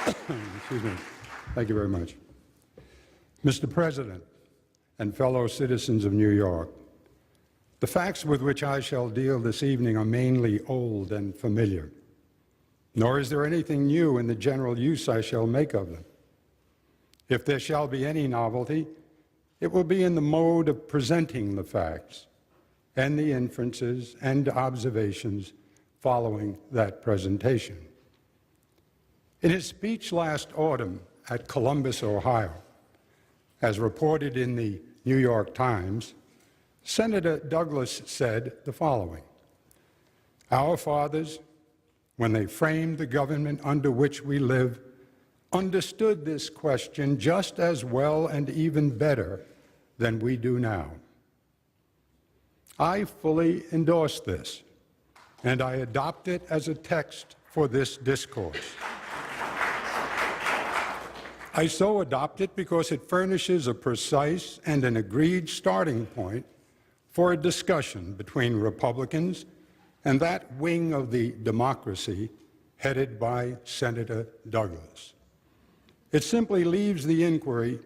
Excuse me. Thank you very much. Mr. President and fellow citizens of New York, the facts with which I shall deal this evening are mainly old and familiar, nor is there anything new in the general use I shall make of them. If there shall be any novelty, it will be in the mode of presenting the facts and the inferences and observations following that presentation. In his speech last autumn at Columbus, Ohio, as reported in the New York Times, Senator Douglas said the following: "Our fathers, when they framed the government under which we live, understood this question just as well and even better than we do now." I fully endorse this, and I adopt it as a text for this discourse. I so adopt it because it furnishes a precise and an agreed starting point for a discussion between Republicans and that wing of the democracy headed by Senator Douglas. It simply leaves the inquiry,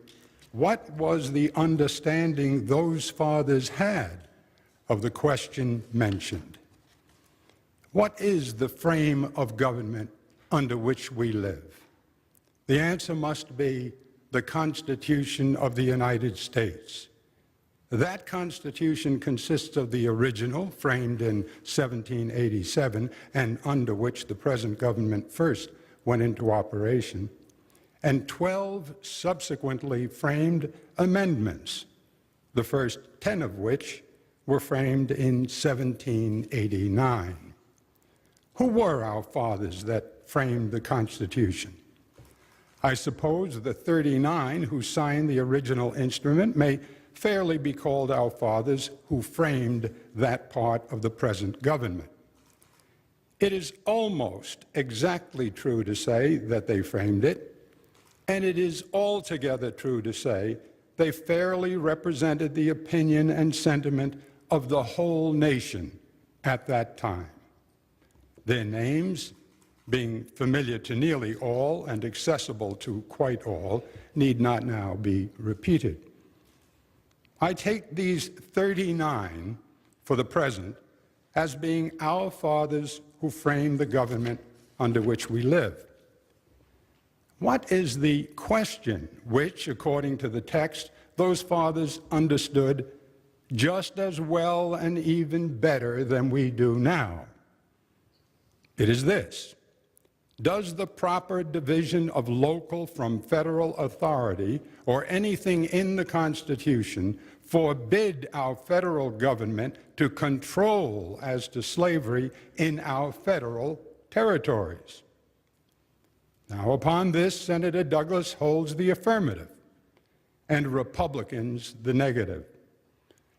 what was the understanding those fathers had of the question mentioned? What is the frame of government under which we live? The answer must be the Constitution of the United States. That Constitution consists of the original, framed in 1787, and under which the present government first went into operation, and 12 subsequently framed amendments, the first 10 of which were framed in 1789. Who were our fathers that framed the Constitution? I suppose the 39 who signed the original instrument may fairly be called our fathers who framed that part of the present government. It is almost exactly true to say that they framed it, and it is altogether true to say they fairly represented the opinion and sentiment of the whole nation at that time. Their names, being familiar to nearly all and accessible to quite all, need not now be repeated. I take these 39 for the present as being our fathers who framed the government under which we live. What is the question which, according to the text, those fathers understood just as well and even better than we do now? It is this: does the proper division of local from federal authority or anything in the Constitution forbid our federal government to control as to slavery in our federal territories? Now, upon this, Senator Douglas holds the affirmative and Republicans the negative.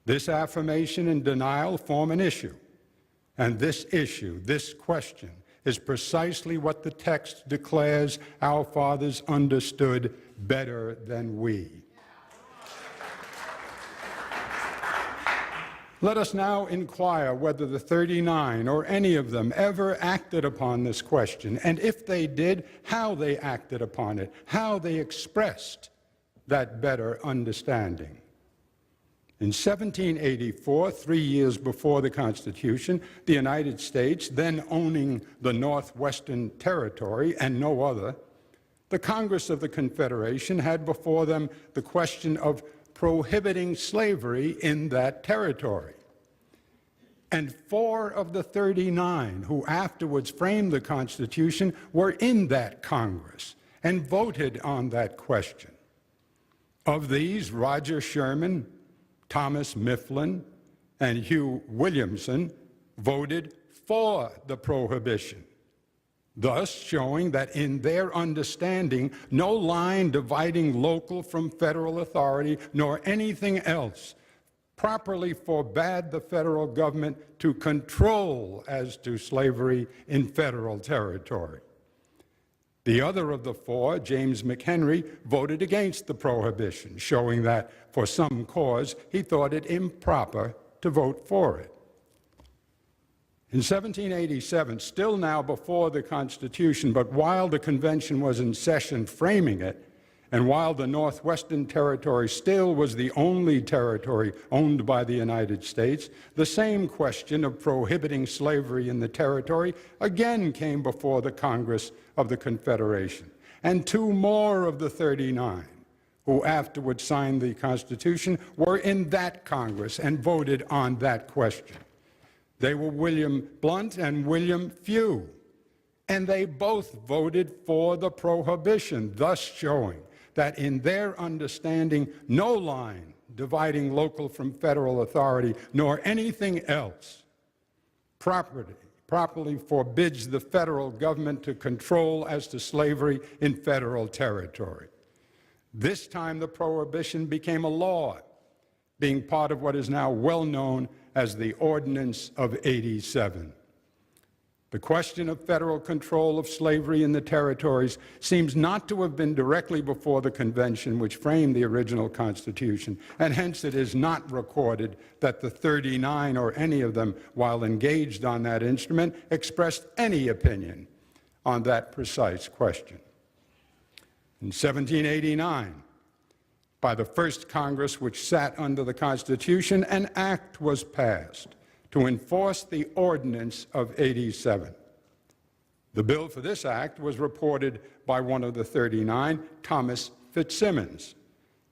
This affirmation and denial form an issue, and this issue, this question, is precisely what the text declares our fathers understood better than we. Let us now inquire whether the 39 or any of them ever acted upon this question, and if they did, how they acted upon it, how they expressed that better understanding. In 1784, 3 years before the Constitution, the United States, then owning the Northwestern Territory and no other, the Congress of the Confederation had before them the question of prohibiting slavery in that territory. And 4 of the 39 who afterwards framed the Constitution were in that Congress and voted on that question. Of these, Roger Sherman, Thomas Mifflin, and Hugh Williamson voted for the prohibition, thus showing that in their understanding, no line dividing local from federal authority nor anything else properly forbade the federal government to control as to slavery in federal territory. The other of the 4, James McHenry, voted against the prohibition, showing that for some cause he thought it improper to vote for it. In 1787, still now before the Constitution, but while the convention was in session framing it, and while the Northwestern Territory still was the only territory owned by the United States, the same question of prohibiting slavery in the territory again came before the Congress of the Confederation. And two more of the 39 who afterward signed the Constitution were in that Congress and voted on that question. They were William Blount and William Few, and they both voted for the prohibition, thus showing that in their understanding, no line dividing local from federal authority, nor anything else, properly forbids the federal government to control as to slavery in federal territory. This time the prohibition became a law, being part of what is now well known as the Ordinance of '87. The question of federal control of slavery in the territories seems not to have been directly before the convention which framed the original Constitution, and hence it is not recorded that the 39 or any of them, while engaged on that instrument, expressed any opinion on that precise question. In 1789, by the first Congress which sat under the Constitution, an act was passed to enforce the Ordinance of '87. The bill for this act was reported by one of the 39, Thomas Fitzsimmons,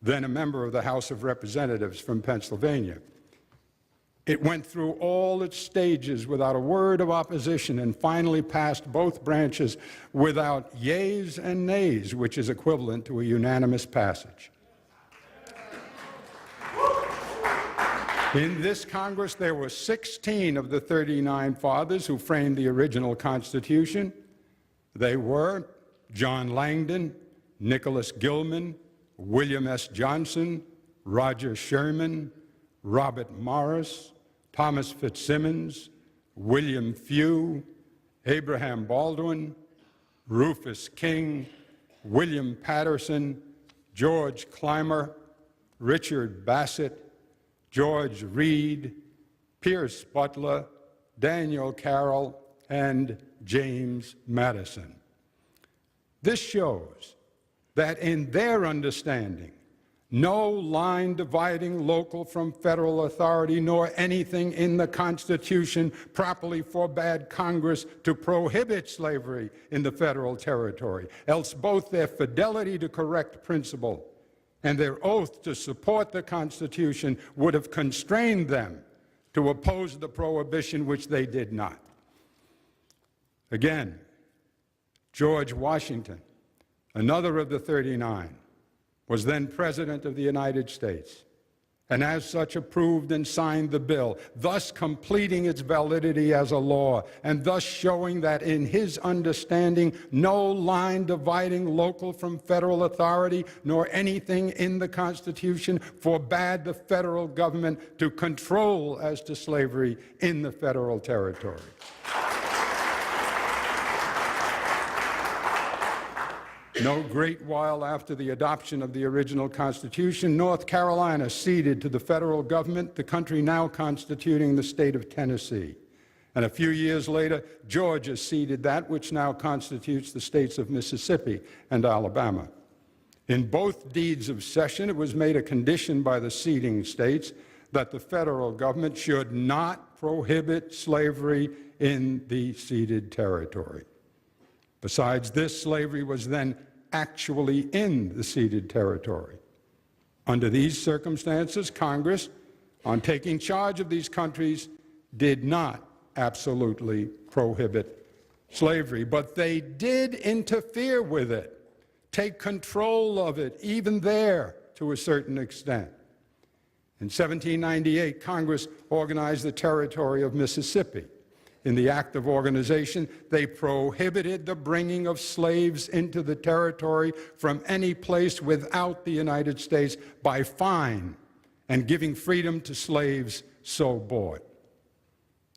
then a member of the House of Representatives from Pennsylvania. It went through all its stages without a word of opposition and finally passed both branches without yeas and nays, which is equivalent to a unanimous passage. In this Congress, there were 16 of the 39 fathers who framed the original Constitution. They were John Langdon, Nicholas Gilman, William S. Johnson, Roger Sherman, Robert Morris, Thomas Fitzsimmons, William Few, Abraham Baldwin, Rufus King, William Patterson, George Clymer, Richard Bassett, George Reed, Pierce Butler, Daniel Carroll, and James Madison. This shows that in their understanding, no line dividing local from federal authority nor anything in the Constitution properly forbade Congress to prohibit slavery in the federal territory, else both their fidelity to correct principle and their oath to support the Constitution would have constrained them to oppose the prohibition, which they did not. Again, George Washington, another of the 39, was then President of the United States, and as such approved and signed the bill, thus completing its validity as a law, and thus showing that in his understanding, no line dividing local from federal authority, nor anything in the Constitution forbade the federal government to control as to slavery in the federal territory. No great while after the adoption of the original Constitution, North Carolina ceded to the federal government the country now constituting the state of Tennessee. And a few years later, Georgia ceded that which now constitutes the states of Mississippi and Alabama. In both deeds of cession, it was made a condition by the ceding states that the federal government should not prohibit slavery in the ceded territory. Besides this, slavery was then actually in the ceded territory. Under these circumstances, Congress, on taking charge of these countries, did not absolutely prohibit slavery, but they did interfere with it, take control of it, even there to a certain extent. In 1798, Congress organized the territory of Mississippi. In the act of organization, they prohibited the bringing of slaves into the territory from any place without the United States by fine and giving freedom to slaves so bought.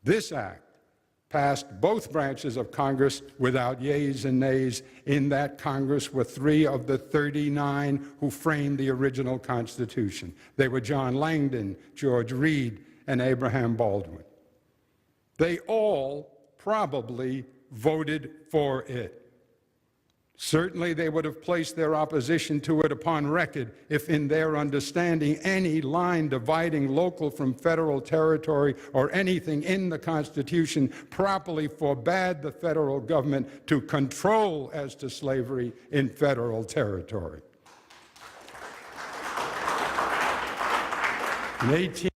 This act passed both branches of Congress without yeas and nays. In that Congress were 3 of the 39 who framed the original Constitution. They were John Langdon, George Reed, and Abraham Baldwin. They all probably voted for it. Certainly, they would have placed their opposition to it upon record if, in their understanding, any line dividing local from federal territory or anything in the Constitution properly forbade the federal government to control as to slavery in federal territory. In 18